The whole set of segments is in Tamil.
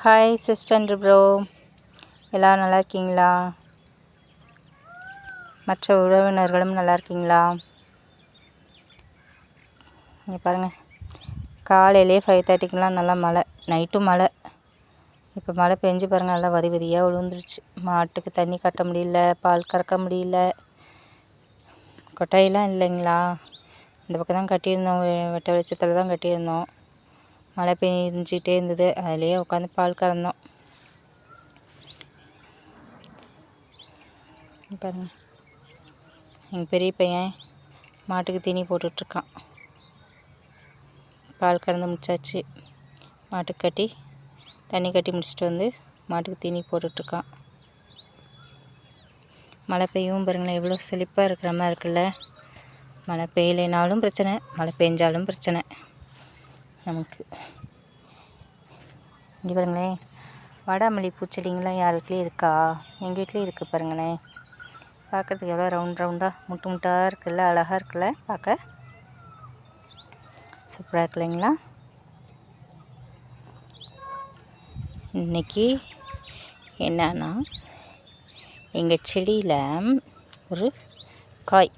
ஹாய் சிஸ்டர் ப்ரோ, எல்லோரும் நல்லா இருக்கீங்களா? மற்ற உறவினர்களும் நல்லா இருக்கீங்களா? இங்கே பாருங்கள், காலையிலே 5:30க்கெலாம் நல்லா மழை, நைட்டும் மழை. இப்போ மழை பெஞ்சு பாருங்கள், நல்லா வதி வதியாக விழுந்துருச்சு. மாட்டுக்கு தண்ணி கட்ட முடியல, பால் கறக்க முடியல. கொட்டாயெல்லாம் இல்லைங்களா, இந்த பக்கம் தான் கட்டியிருந்தோம், வெட்ட வெளிச்சத்தில் தான் கட்டியிருந்தோம். மழை பெஞ்சிக்கிட்டே இருந்தது, அதிலேயே உட்காந்து பால் கறந்தோம். பாருங்கள், எங்கள் பெரிய பையன் மாட்டுக்கு தீனி போட்டுட்ருக்கான். பால் கறந்து முடிச்சாச்சு, மாட்டுக்கு கட்டி தண்ணி கட்டி முடிச்சுட்டு வந்து மாட்டுக்கு தீனி போட்டுட்ருக்கான். மழை பெய்யவும் பாருங்களேன், எவ்வளோ செழிப்பாக இருக்கிற மாதிரி இருக்குல்ல. மழை பெய்யலைனாலும் பிரச்சனை, மழை பெஞ்சாலும் பிரச்சனை நமக்கு. இங்கே பாருங்களேன், வாடாமல்லி பூச்செடிங்களாம் யார் வீட்லேயும் இருக்கா? எங்கள் வீட்லேயும் இருக்குது பாருங்களேன். பார்க்குறதுக்கு எவ்வளோ ரவுண்டாக முட்டு முட்டாக இருக்குல்ல, அழகாக இருக்குல்ல பார்க்க. சூப்பராக இருக்கு இல்லைங்களா? இன்றைக்கி என்னன்னா, எங்கள் செடியில் ஒரு காய்,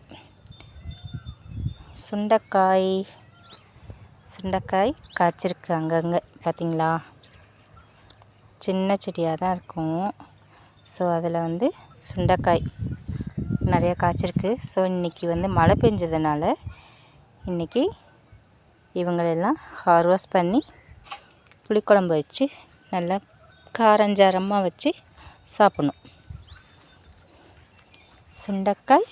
சுண்டைக்காய் காய்ச்சிருக்கு அங்கங்கே, பார்த்திங்களா? சின்ன செடியாக தான் இருக்கும். ஸோ அதில் வந்து சுண்டைக்காய் நிறையா காய்ச்சிருக்கு. ஸோ இன்றைக்கி வந்து மழை பெஞ்சதுனால இன்றைக்கி இவங்களெல்லாம் ஹார்வெஸ்ட் பண்ணி புளிக்குழம்பு வச்சு நல்லா காரஞ்சாரமாக வச்சு சாப்பிட்ணும். சுண்டைக்காய்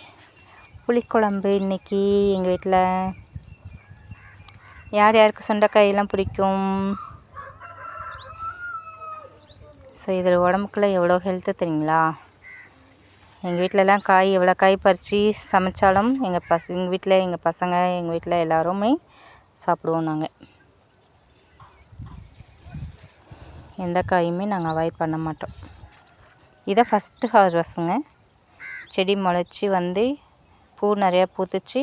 புளிக்குழம்பு இன்றைக்கி எங்கள் வீட்டில். யார் யாருக்கு சுண்டைக்காயெல்லாம் பிடிக்கும்? ஸோ இதில் உடம்புக்குள்ளே எவ்வளோ ஹெல்த்து தெரியுங்களா? எங்கள் வீட்டிலலாம் காய் எவ்வளோ காய் பறித்து சமைச்சாலும் எங்கள் வீட்டில் எங்கள் பசங்க, எங்கள் வீட்டில் எல்லாருமே சாப்பிடுவோம். நாங்கள் எந்த காயுமே நாங்கள் அவாய்ட் பண்ண மாட்டோம். இதை ஃபஸ்ட்டு ஹார்வெஸ்ட்டுங்க. செடி முளைச்சி வந்து பூ நிறையா பூத்துச்சு,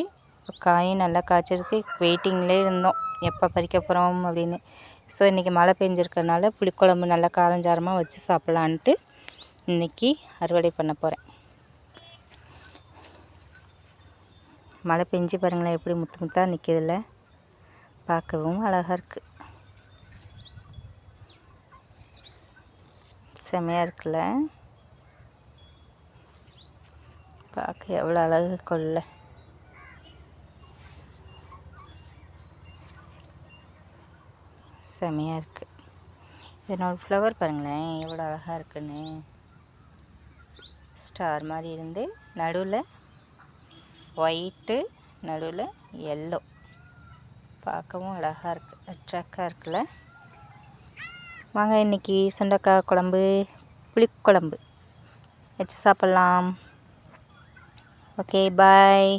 காயும் நல்லா காய்ச்சிருக்கு. வெயிட்டிங்லேயே இருந்தோம், எப்போ பறிக்க போகிறோம் அப்படின்னு. ஸோ இன்றைக்கி மழை பெஞ்சிருக்கனால புளிக்குழம்பு நல்லா காரஞ்சாரமாக வச்சு சாப்பிட்லான்ட்டு இன்றைக்கி அறுவடை பண்ண போகிறேன். மழை பெஞ்சு பாருங்களேன், எப்படி முத்து முத்தாக நிற்கிதில்ல, பார்க்கவும் அழகாக இருக்குது. செமையாக இருக்குல்ல, பார்க்க எவ்வளோ அழகு கொள்ள. செமையாக இருக்குது. இதனோட ஃப்ளவர் பாருங்களேன், எவ்வளோ அழகாக இருக்குன்னு. ஸ்டார் மாதிரி இருந்து நடுவில் ஒயிட்டு, நடுவில் எல்லோ, பார்க்கவும் அழகாக இருக்குது, அட்ராக்டாக இருக்குல்ல. வாங்க இன்றைக்கி சுண்டைக்காய் குழம்பு, புளிக்குழம்பு வச்சு சாப்பிட்லாம். ஓகே, பாய்.